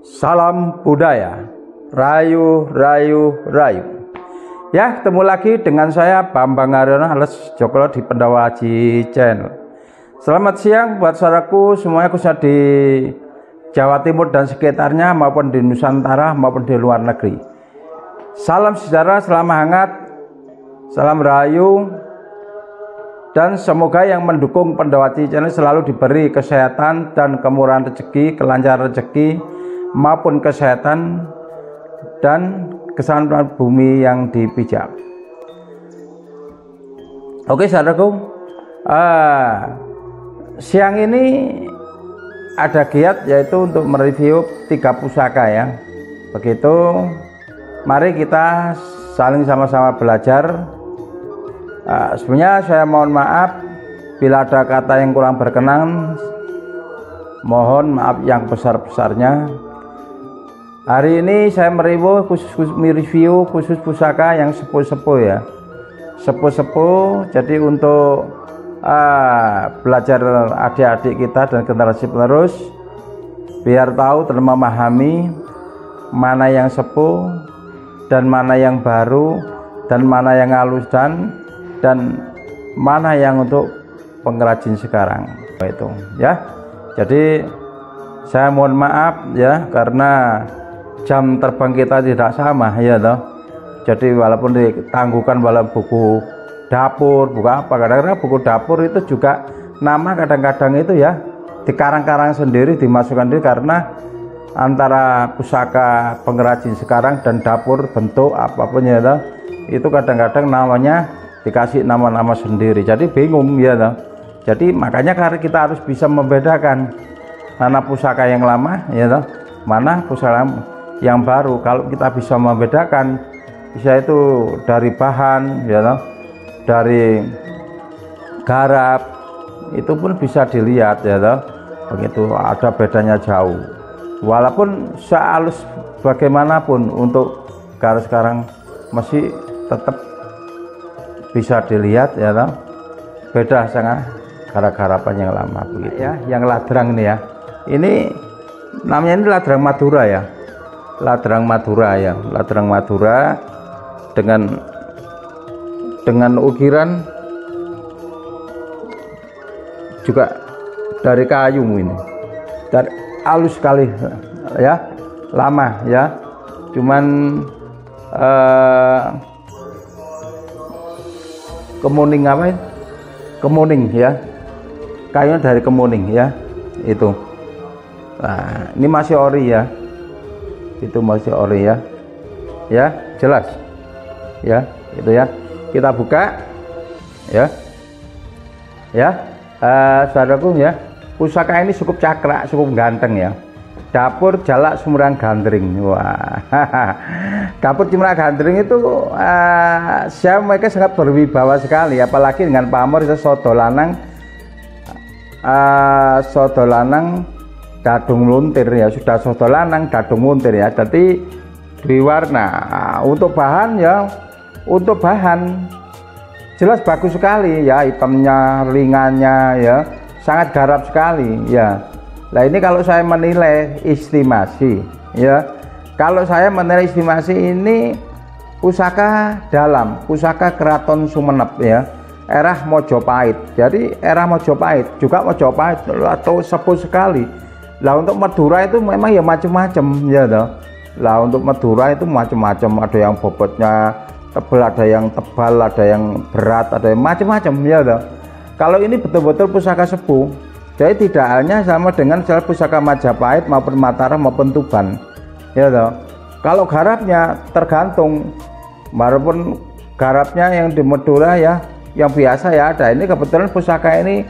Salam budaya, rayu, rayu, rayu. Ya, ketemu lagi dengan saya Bambang Haryono alias Jokolo di Pendawa Haji Channel. Selamat siang buat saudaraku semuanya, khususnya di Jawa Timur dan sekitarnya maupun di Nusantara maupun di luar negeri. Salam sejahtera, salam hangat, salam rayu, dan semoga yang mendukung Pendawa Haji Channel selalu diberi kesehatan dan kemurahan rezeki, kelancaran rezeki maupun kesehatan dan keselamatan bumi yang dipijak. Oke saudaraku, siang ini ada giat yaitu untuk mereview 3 pusaka ya. Begitu, mari kita saling sama-sama belajar. Sebenarnya saya mohon maaf bila ada kata yang kurang berkenan, mohon maaf yang besar-besarnya. Hari ini saya mereview khusus pusaka yang sepuh-sepuh ya, sepuh-sepuh. Jadi untuk belajar adik-adik kita dan generasi penerus biar tahu dan memahami mana yang sepuh dan mana yang baru dan mana yang halus dan mana yang untuk pengrajin sekarang itu ya. Jadi saya mohon maaf ya karena jam terbang kita tidak sama ya toh. Jadi walaupun ditangguhkan walaupun buku dapur, buku apa, kadang-kadang buku dapur itu juga nama kadang-kadang itu ya dikarang-karang sendiri, dimasukkan sendiri karena antara pusaka pengrajin sekarang dan dapur bentuk apapun ya toh, itu kadang-kadang namanya dikasih nama-nama sendiri, jadi bingung ya toh. Jadi makanya karena kita harus bisa membedakan mana pusaka yang lama ya toh, mana pusaka yang baru. Kalau kita bisa membedakan, bisa itu dari bahan ya toh, dari garap itu pun bisa dilihat ya toh. Begitu ada bedanya jauh. Walaupun sehalus bagaimanapun untuk garap sekarang masih tetap bisa dilihat ya toh. Beda sangat garap-garapan yang lama begitu ya. Yang ladrang ini ya. Ini namanya ini ladrang Madura ya. Ladrang Madura ya, ladrang Madura dengan ukiran juga dari kayu ini, dari halus sekali ya, lama ya, cuman kemuning apa ya? Kemuning ya, kayunya dari kemuning ya, itu. Nah, ini masih ori ya. Itu masih ori ya, ya jelas ya, itu ya. Kita buka ya, saudaraku ya. Pusaka ini cukup cakrak, cukup ganteng ya. Dapur Jalak Sumurang Gandring. Wah, dapur Sumurang Gandring itu siapa, mereka sangat berwibawa sekali, apalagi dengan pamor itu soto lanang dadung luntir ya, sudah soto lanang dadung luntir ya. Jadi dua warna. Untuk bahan ya, untuk bahan jelas bagus sekali ya, hitamnya, ringannya ya, sangat garap sekali ya. Nah ini kalau saya menilai estimasi ya, kalau saya menilai estimasi ini pusaka dalam, pusaka Keraton Sumenep ya, era Mojopahit. Jadi era Mojopahit juga Mojopahit atau sepuh sekali. Lah untuk Madura itu memang ya macam-macam ya toh. Lah untuk Madura itu macam-macam, ada yang bobotnya tebal, ada yang tebal, ada yang berat, ada yang macam-macam ya toh. Kalau ini betul-betul pusaka sepuh, jadi tidak hanya sama dengan pusaka Majapahit maupun Mataram maupun Tuban ya toh. Kalau garapnya tergantung, walaupun garapnya yang di Madura ya, yang biasa ya ada. Ini kebetulan pusaka ini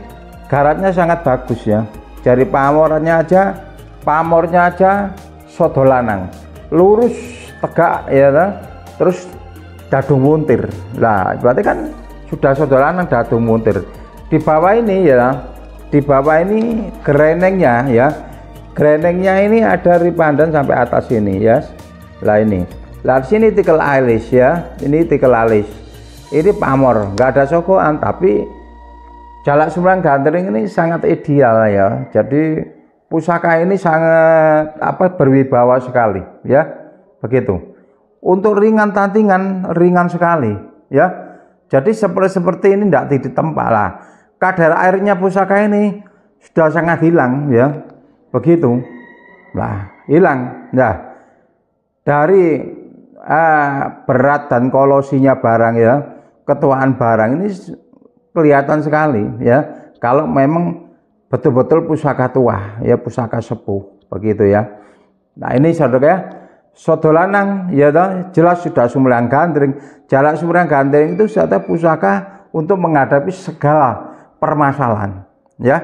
garapnya sangat bagus ya. Dari pamornya aja soto lanang, lurus tegak ya toh. Terus dadung muntir. Lah berarti kan sudah soto lanang dadung muntir. Di bawah ini ya, di bawah ini grenengnya ya, grenengnya ini ada ripandan sampai atas ini ya. Lah ini, lah sini tikel alis ya, ini tikel alis, ini pamor, nggak ada sokoan, tapi Jalak Sumurang Gandring ini sangat ideal ya. Jadi pusaka ini sangat berwibawa sekali ya, begitu. Untuk ringan tantingan ringan sekali ya. Jadi seperti ini tidak ditempa lah. Kadar airnya pusaka ini sudah sangat hilang ya, begitu. Nah, hilang. Nah, dari berat dan kolosinya barang ya, ketuaan barang ini kelihatan sekali ya. Kalau memang betul-betul pusaka tua ya, pusaka sepuh, begitu ya. Nah ini saudara ya, sodolanang ya toh, jelas sudah Sumedang Gandring. Jalak Sumedang Gandring itu sudah pusaka untuk menghadapi segala permasalahan ya.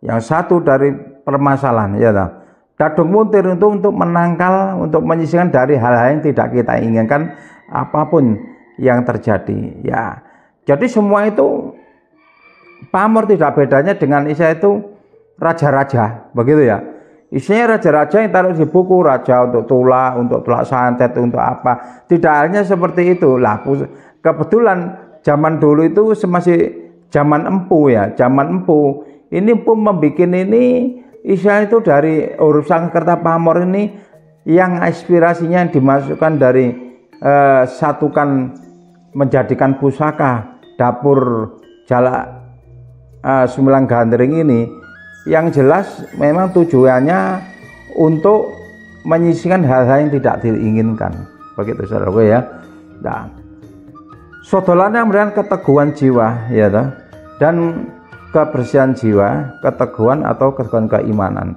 Yang satu dari permasalahan ya toh. Dadung Muntir itu untuk menangkal, untuk menyisihkan dari hal-hal yang tidak kita inginkan apapun yang terjadi ya. Jadi semua itu pamor tidak bedanya dengan Isa itu raja-raja, begitu ya. Isinya raja-raja yang taruh di buku, raja untuk tulak santet, untuk apa. Tidak hanya seperti itu lah. Kebetulan zaman dulu itu masih zaman empu ya, zaman empu. Ini pun membuat ini Isa itu dari urusan kerta pamor ini yang aspirasinya dimasukkan dari satukan menjadikan pusaka dapur Jalak Sumedang Gandring ini, yang jelas memang tujuannya untuk menyisihkan hal-hal yang tidak diinginkan, begitu saudaraku ya. Nah, sodolan yang memberikan keteguhan jiwa ya toh, dan kebersihan jiwa, keteguhan atau keteguhan keimanan.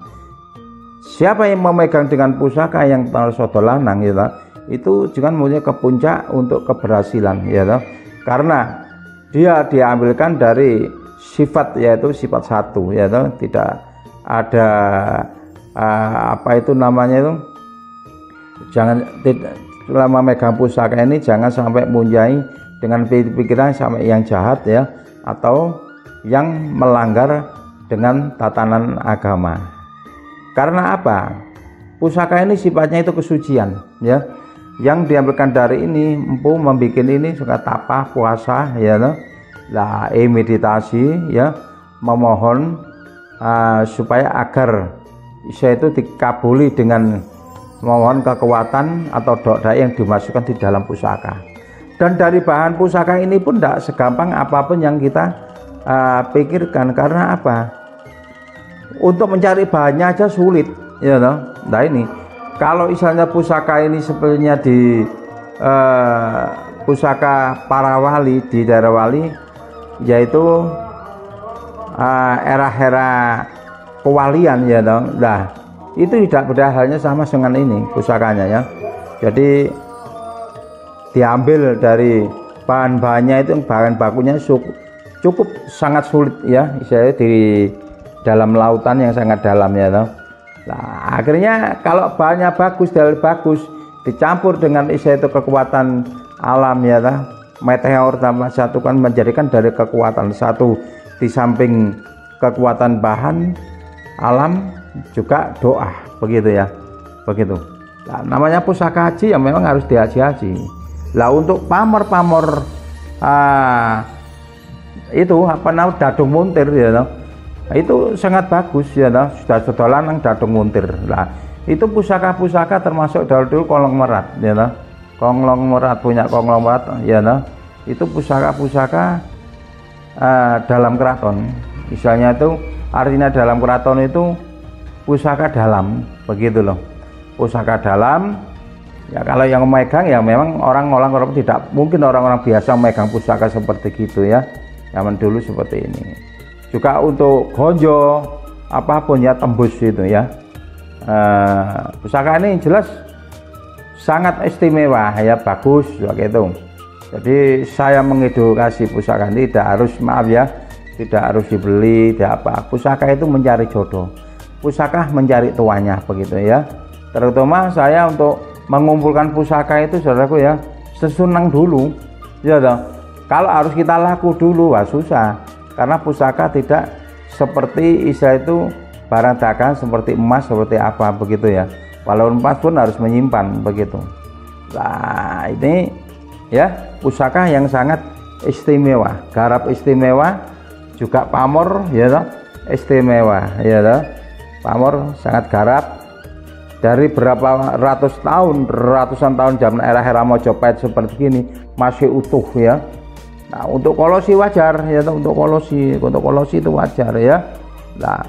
Siapa yang memegang dengan pusaka yang sodolanang ya toh, itu juga mempunyai kepuncak untuk keberhasilan ya toh, karena dia diambilkan dari sifat, yaitu sifat satu ya toh, tidak ada apa itu namanya itu, jangan selama megang pusaka ini jangan sampai munjai dengan pikiran sampai yang jahat ya, atau yang melanggar dengan tatanan agama. Karena apa? Pusaka ini sifatnya itu kesucian ya, yang diambilkan dari ini empu membuat ini suka tapa puasa ya toh. Lah meditasi ya, memohon supaya agar Isa itu dikabuli dengan memohon kekuatan atau doa yang dimasukkan di dalam pusaka. Dan dari bahan pusaka ini pun tidak segampang apapun yang kita pikirkan. Karena apa? Untuk mencari bahannya aja sulit ya toh. Nah ini kalau misalnya pusaka ini sebenarnya di pusaka para wali di daerah wali, yaitu era-era kewalian ya toh. Nah, itu tidak beda halnya sama dengan ini pusakanya ya. Jadi diambil dari bahan-bahannya itu, bahan bakunya cukup sangat sulit ya, saya di dalam lautan yang sangat dalam ya toh. Nah, akhirnya kalau bahannya bagus, dari bagus dicampur dengan itu kekuatan alam ya toh, meteor tambah satu kan menjadikan dari kekuatan satu, di samping kekuatan bahan alam juga doa, begitu ya, begitu. Nah, namanya pusaka haji ya memang harus dihaji-haji. Lah untuk pamor-pamor itu apa namanya Dadung Muntir ya toh, itu sangat bagus ya toh, sudah sodolan Dadung Muntir. Lah itu pusaka-pusaka termasuk dulu kolong merat ya toh, kolong merat punya kolong merat ya toh, itu pusaka-pusaka dalam keraton. Misalnya itu artinya dalam keraton itu pusaka dalam, begitu loh, pusaka dalam ya. Kalau yang memegang ya memang orang-orang tidak mungkin orang-orang biasa memegang pusaka seperti gitu ya, zaman dulu seperti ini. Juga untuk gonjo apapun ya, tembus itu ya, pusaka ini jelas sangat istimewa ya, bagus begitu. Jadi saya mengedukasi pusaka ini tidak harus, maaf ya, tidak harus dibeli, tidak apa. Pusaka itu mencari jodoh, pusaka mencari tuannya, begitu ya. Terutama saya untuk mengumpulkan pusaka itu saudaraku ya, sesunang dulu ya toh. Kalau harus kita laku dulu wah susah, karena pusaka tidak seperti Isa itu barang dagangan seperti emas, seperti apa begitu ya. Walaupun emas pun harus menyimpan begitu. Nah ini ya pusaka yang sangat istimewa, garap istimewa, juga pamor ya toh, istimewa ya toh. pamor sangat garap. Dari berapa ratusan tahun zaman era Mojopahit seperti ini masih utuh ya. Nah, untuk kolosi wajar ya, untuk kolosi itu wajar ya. Nah,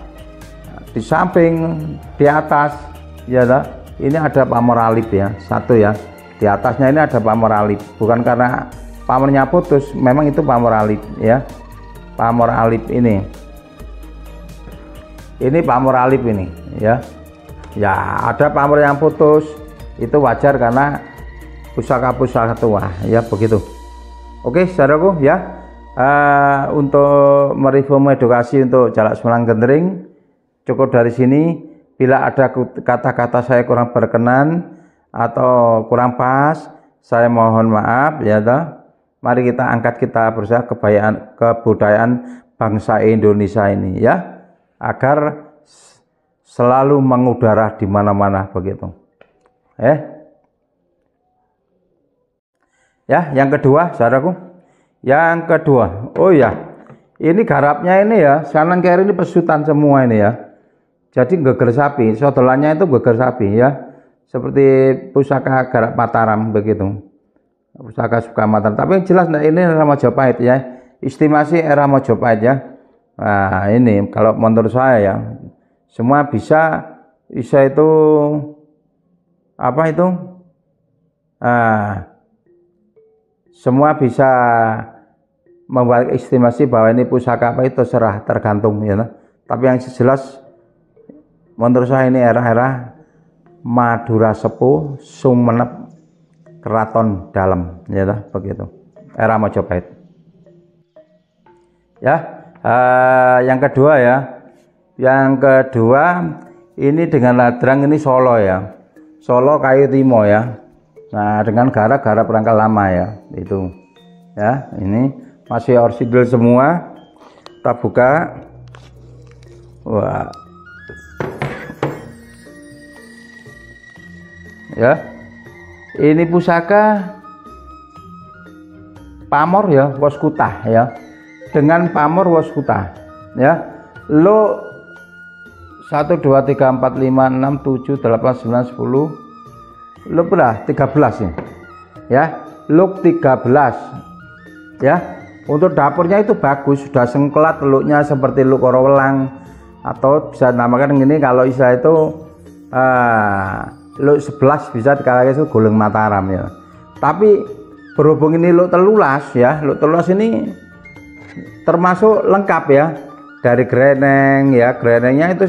di samping, di atas ya, ini ada pamor alip ya, satu ya. Di atasnya ini ada pamor alip, bukan karena pamornya putus, memang itu pamor alip ya. Pamor alip ini pamor alip ini ya. Ya, ada pamor yang putus, itu wajar karena pusaka tua ya, begitu. Oke saudaraku ya, untuk mereview edukasi untuk Jalak Semarang Gentering cukup dari sini. Bila ada kata-kata saya kurang berkenan atau kurang pas, saya mohon maaf ya. Mari kita angkat, kita berusaha kebudayaan bangsa Indonesia ini ya, agar selalu mengudara di mana-mana begitu. Ya, yang kedua, saudaraku. Yang kedua, oh ya, ini garapnya ini ya, kanan kiri ini pesutan semua ini ya. Jadi geger sapi, sodolannya itu geger sapi ya. Seperti pusaka garap Mataram begitu. Pusaka suka Mataram. Tapi yang jelas ini era Mojopahit ya. Estimasi era Mojopahit ya. Nah, ini kalau menurut saya ya, semua bisa itu apa itu? Semua bisa membuat estimasi bahwa ini pusaka apa itu terserah, tergantung ya. Tapi yang jelas menurut saya ini era Madura Sepuh, Sumenep, Keraton Dalem ya, begitu. Era Mojopahit. Ya, yang kedua ya. Yang kedua ini dengan ladrang, ini Solo ya. Solo kayu timo ya. Nah, dengan garap rangka lama ya, itu ya. Ini masih orisinil semua. Kita buka. Wah ya, ini pusaka pamor ya, Woskutah ya, dengan pamor Woskutah ya. Lo 1 2 3 4 5 6 7 8 9 10, lo berapa? 13 ya, luk 13 ya. Untuk dapurnya itu bagus, sudah sengkelat luknya seperti luk Korowelang, atau bisa namakan ini kalau istilah itu luk 11 bisa dikatakan itu Goleng Mataram ya. Tapi berhubung ini luk 13 ya, luk 13 ini termasuk lengkap ya. Dari greneng ya, grenengnya itu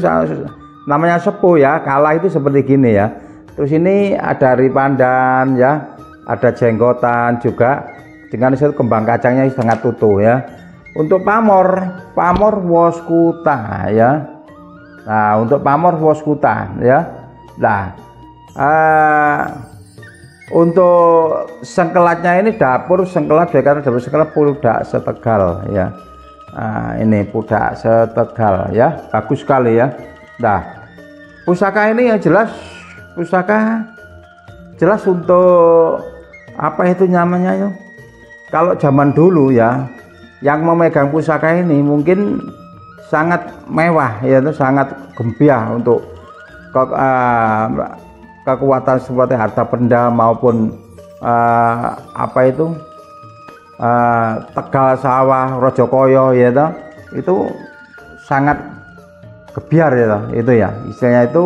namanya sepuh ya, kalah itu seperti gini ya. Terus ini ada ripandan ya, ada jenggotan juga, dengan itu kembang kacangnya sangat utuh ya. Untuk pamor Woskutah ya. Nah, untuk pamor Woskutah ya. Nah, untuk sengkelatnya ini dapur sengkelat ya, karena dapur sengkelat Pudak Setegal ya. Nah, ini Pudak Setegal ya, bagus sekali ya. Nah, pusaka ini yang jelas pusaka jelas untuk apa itu namanya ya. Kalau zaman dulu ya, yang memegang pusaka ini mungkin sangat mewah ya, itu sangat gembiah untuk kekuatan seperti harta benda maupun apa itu Tegal Sawah, Rojokoyo ya, itu sangat gebiar ya, itu ya istilahnya itu.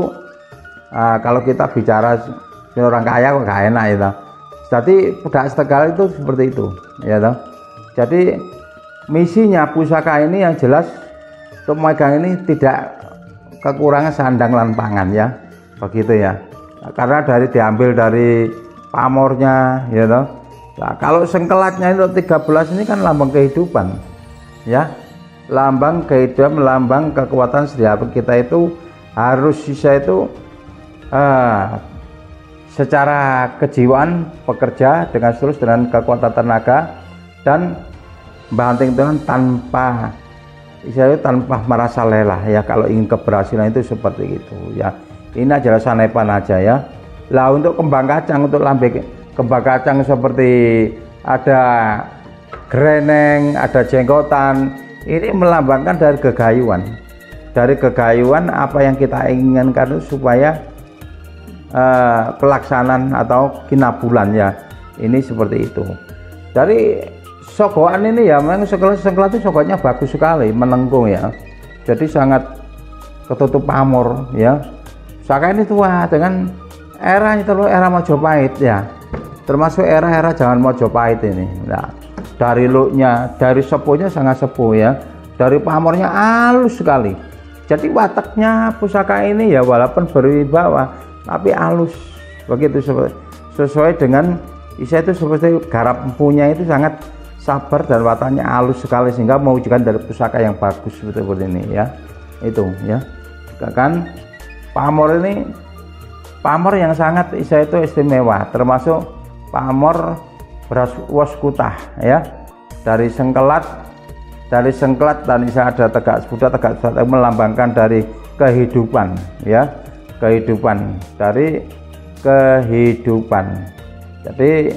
Kalau kita bicara orang kaya kok gak enak ya. Jadi Pudak Setegal itu seperti itu ya. Jadi misinya pusaka ini yang jelas untuk memegang ini tidak kekurangan sandang lan pangan ya, begitu ya. Karena diambil dari pamornya ya toh. Nah, kalau sengkelatnya itu 13 ini kan lambang kehidupan ya, lambang kehidupan, lambang kekuatan setiap kita itu harus bisa itu secara kejiwaan bekerja dengan terus dengan kekuatan tenaga dan banting Tuhan tanpa merasa lelah ya. Kalau ingin keberhasilan itu seperti itu ya. Ini adalah sanepan aja ya. Lah untuk kembang kacang, untuk lambe kembang kacang seperti ada greneng, ada jenggotan, ini melambangkan dari kegayuan dari kegayuan apa yang kita inginkan itu supaya pelaksanaan atau kinabulan ya, ini seperti itu. Dari sogokan ini ya, memang sengkelat itu sogoknya bagus sekali, menengkung ya, jadi sangat ketutup pamor ya. Pusaka ini tua dengan era itu loh, era Majapahit ya, termasuk era zaman Majapahit ini. Nah, dari looknya, dari sepuhnya sangat sepuh ya, dari pamornya halus sekali. Jadi wataknya pusaka ini ya walaupun berwibawa tapi halus begitu, sesuai dengan Isa itu seperti garap empunya itu sangat sabar dan wataknya halus sekali sehingga mewujudkan dari pusaka yang bagus seperti ini ya. Itu ya. Kan pamor ini pamor yang sangat Isa itu istimewa, termasuk pamor beras waskutah ya, dari sengkelat dan Isa ada tegak Buddha melambangkan dari kehidupan ya, kehidupan, dari kehidupan. Jadi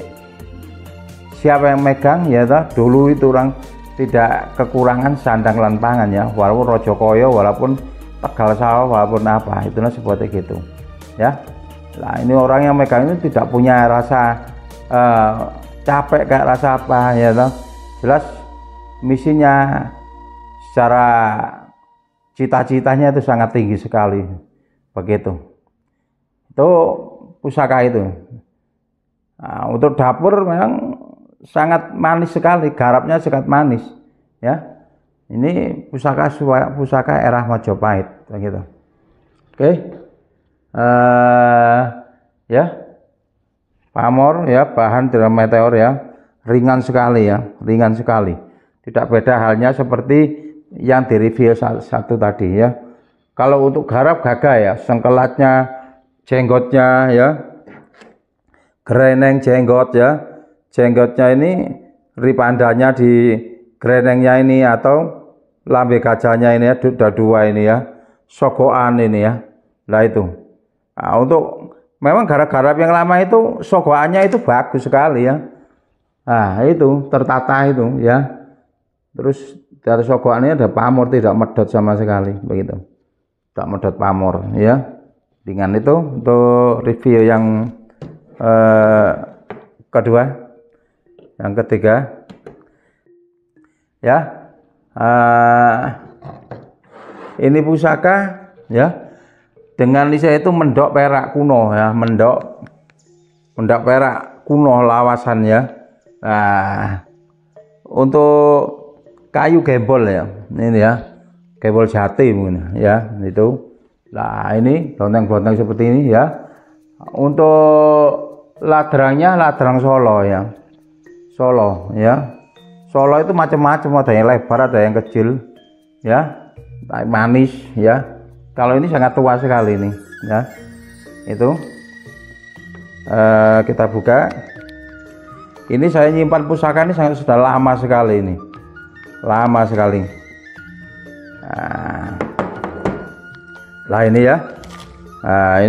siapa yang megang ya toh, dulu itu orang tidak kekurangan sandang lan pangan ya, walaupun Rajakaya, walaupun Tegal Sawah, walaupun apa, itulah seperti gitu ya. Nah ini orang yang megang ini tidak punya rasa capek kayak rasa apa ya toh. Jelas misinya secara cita-citanya itu sangat tinggi sekali begitu. Itu pusaka itu. Nah, untuk dapur memang sangat manis sekali, garapnya sangat manis ya. Ini pusaka era Majapahit begitu. Oke. Ya. Pamor ya, bahan dari meteor ya, ringan sekali ya, ringan sekali. Tidak beda halnya seperti yang di review satu tadi ya. Kalau untuk garap gagah ya, sengkelatnya, jenggotnya ya, greneng jenggot ya, jenggotnya ini ripandanya di grenengnya ini atau lambe gajahnya ini ya, dua ini ya, sogokan ini ya. Nah itu. Nah, untuk memang garap-garap yang lama itu sogokannya itu bagus sekali ya. Nah itu tertata itu ya. Terus dari sogokannya ada pamor, tidak medot sama sekali begitu, tidak medot pamor ya. Dengan itu untuk review yang kedua, yang ketiga ya, ini pusaka ya dengan Isa itu mendok perak kuno ya, mendok perak kuno lawasan ya. Nah untuk kayu gembol ya, ini ya, gembol jati mungkin ya itu. Nah ini lonteng-lonteng seperti ini ya. Untuk ladrangnya ladrang Solo ya, Solo ya. Solo itu macam-macam, ada yang lebar, ada yang kecil ya, manis ya. Kalau ini sangat tua sekali ini ya. Itu kita buka. Ini saya nyimpan pusaka ini sudah lama sekali ini, lama sekali. Nah ini ya, nah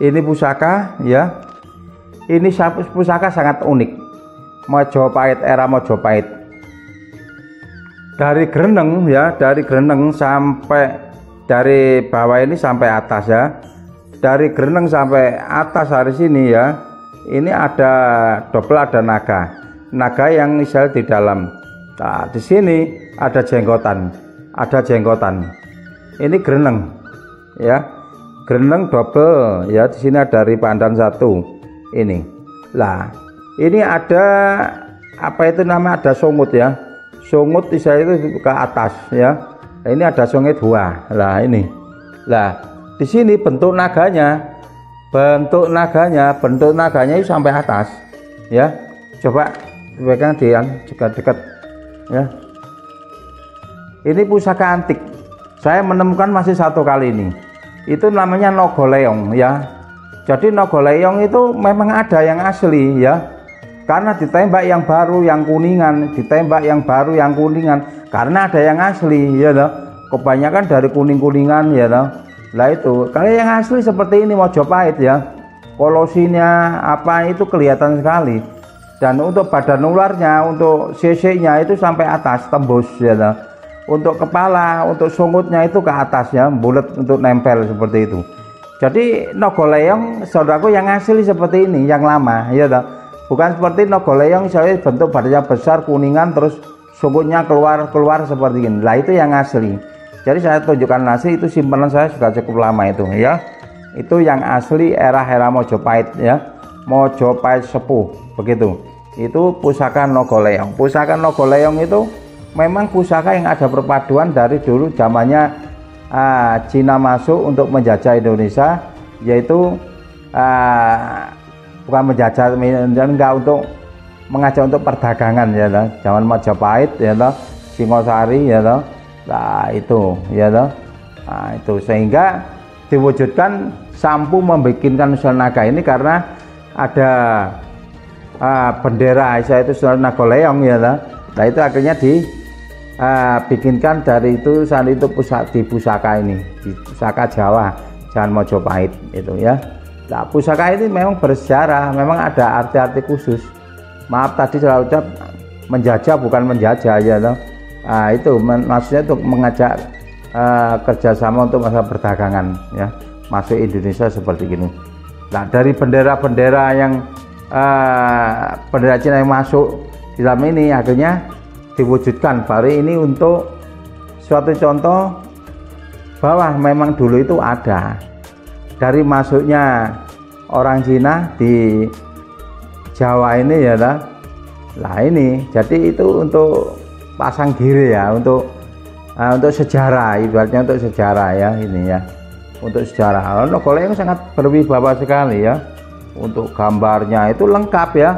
ini pusaka ya. Ini pusaka sangat unik, Majapahit, era Majapahit. Dari Greneng ya, dari Greneng sampai dari bawah ini sampai atas ya. Dari Greneng sampai atas hari sini ya. Ini ada double, ada naga yang misal di dalam. Nah, di sini ada jenggotan, Ini Greneng ya. Greneng double ya, di sini ada ripandan satu ini. Lah, ini ada apa itu nama, ada sungut ya. Sungut Isa itu ke atas ya. Nah, ini ada sungut dua. Lah ini. Lah, di sini bentuk naganya itu sampai atas ya. Coba pegang dia dekat-dekat ya. Ini pusaka antik. Saya menemukan masih satu kali ini. Itu namanya Nogoleong ya. Jadi Nogoleong itu memang ada yang asli ya. Karena ditembak yang baru yang kuningan, karena ada yang asli ya toh. Kebanyakan dari kuning-kuningan ya toh. Lah itu, kalau yang asli seperti ini Majapahit ya. Kolosinya apa itu kelihatan sekali. Dan untuk badan ularnya, untuk CC-nya itu sampai atas tembus ya toh. untuk kepala, untuk sungutnya itu ke atas ya, bulat untuk nempel seperti itu. Jadi Nogoleong saudaraku yang asli seperti ini, yang lama ya toh. Bukan seperti Nogoleong saya bentuk badannya besar kuningan terus sungutnya keluar seperti ini. Lah itu yang asli. Jadi saya tunjukkan asli, itu simpanan saya sudah cukup lama itu ya. Itu yang asli era Mojopahit ya. Mojopahit sepuh begitu. Itu pusaka Nogoleong. Pusaka Nogoleong itu memang pusaka yang ada perpaduan dari dulu zamannya Cina masuk untuk menjajah Indonesia, yaitu bukan menjajah, enggak, untuk mengajak untuk perdagangan ya toh. Zaman Majapahit ya toh, Singosari ya toh. Nah itu ya toh. Nah, itu sehingga diwujudkan Sampu membikinkan usul naga ini karena ada bendera saya itu Nogoleong ya toh. Nah itu akhirnya dibikinkan dari itu saat itu di pusaka ini, di pusaka Jawa Jangan Mojopahit itu ya. Nah pusaka ini memang bersejarah, memang ada arti-arti khusus. Maaf tadi saya ucap menjajah bukan menjajah ya toh. Nah itu maksudnya untuk mengajak kerjasama untuk masa perdagangan ya, masuk Indonesia seperti ini. Nah dari bendera-bendera yang bendera Cina yang masuk di dalam ini akhirnya diwujudkan baru ini untuk suatu contoh bahwa memang dulu itu ada dari masuknya orang Cina di Jawa ini ya lah. Nah ini jadi itu untuk pasang diri ya, untuk sejarah, ibaratnya untuk sejarah ya ini ya, untuk sejarah. Nogoleong sangat berwibawa sekali ya, untuk gambarnya itu lengkap ya.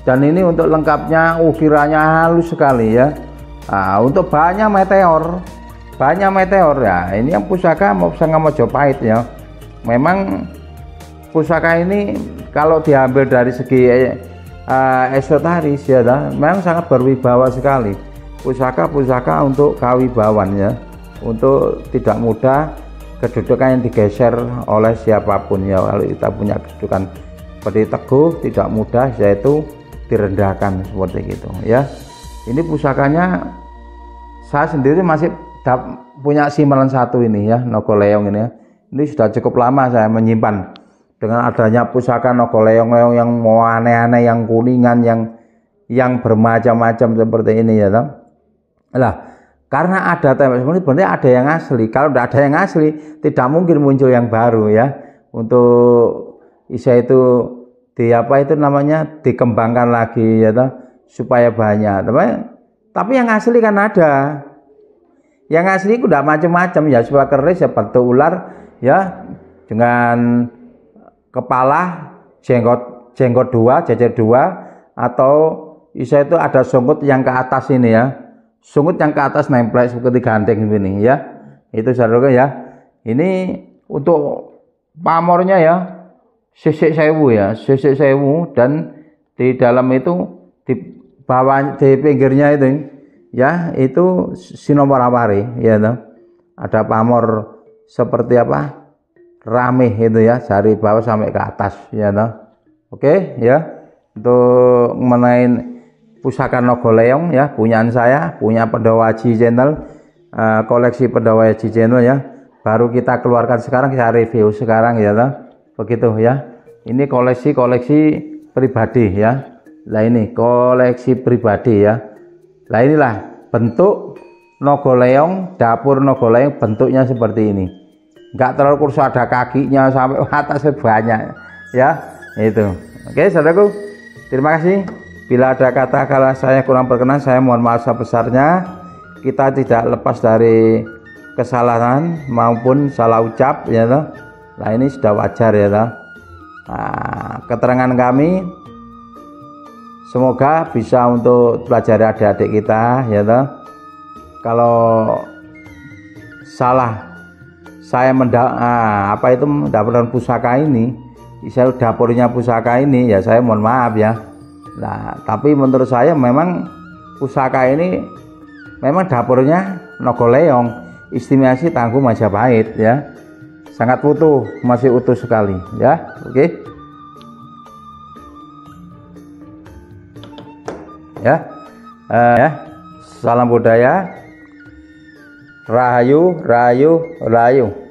Dan ini untuk lengkapnya ukirannya halus sekali ya. Nah, untuk banyak meteor ya. Ini yang pusaka Mojopahit ya. Memang pusaka ini kalau diambil dari segi esoteris ya, memang sangat berwibawa sekali. Pusaka-pusaka untuk kawibawan ya, untuk tidak mudah kedudukan yang digeser oleh siapapun ya. Kalau kita punya kedudukan seperti teguh, tidak mudah yaitu direndahkan seperti itu ya. Ini pusakanya saya sendiri masih punya simpanan satu ini ya, Nogoleong ini ya. Ini sudah cukup lama saya menyimpan. Dengan adanya pusaka Nogoleong yang mau aneh-aneh, yang kuningan, yang bermacam-macam seperti ini ya toh. Lah karena ada tempat seperti ini, sebenarnya ada yang asli. Kalau tidak ada yang asli tidak mungkin muncul yang baru ya. Untuk isa itu dikembangkan lagi ya toh, supaya banyak. Tapi yang asli kan ada. Yang asli itu udah macam-macam ya, sebuah keris ya, bentuk ular ya, dengan kepala jenggot dua, jejer dua, atau isa itu ada sungut yang ke atas ini ya. Sungut yang ke atas nempel seperti gandeng ini ya. Itu saudara ya. Ini untuk pamornya ya. Sisik sewu ya, sisik sewu, dan di dalam itu di bawah, di pinggirnya itu ya, itu Sinomorawari ya toh. Ada pamor seperti apa? Rameh itu ya, dari bawah sampai ke atas ya toh. Oke ya. Untuk mengenai pusaka Nogoleong ya, punyaan saya, punya Pendawaji Channel, koleksi Pendawaji Channel ya. Baru kita keluarkan sekarang, kita review sekarang ya toh. Begitu ya. Ini koleksi pribadi ya. Nah ini koleksi pribadi ya. Nah inilah bentuk Nogoleong, dapur Nogoleong bentuknya seperti ini. Enggak terlalu kurus, ada kakinya sampai atasnya banyak ya. Itu. Oke saudaraku, terima kasih. Bila ada kata-kata saya kurang berkenan, saya mohon maaf sebesarnya. Kita tidak lepas dari kesalahan maupun salah ucap ya toh. Nah ini sudah wajar ya toh. Nah, keterangan kami semoga bisa untuk pelajari adik-adik kita ya toh. Kalau salah saya mendapatkan pusaka ini, saya dapurnya pusaka ini ya, saya mohon maaf ya. Nah tapi menurut saya memang pusaka ini memang dapurnya Nogoleong, istimewasi Tangguh Majapahit ya. Sangat utuh, masih utuh sekali ya. Oke. Ya. Salam budaya. Rahayu, rahayu, rahayu.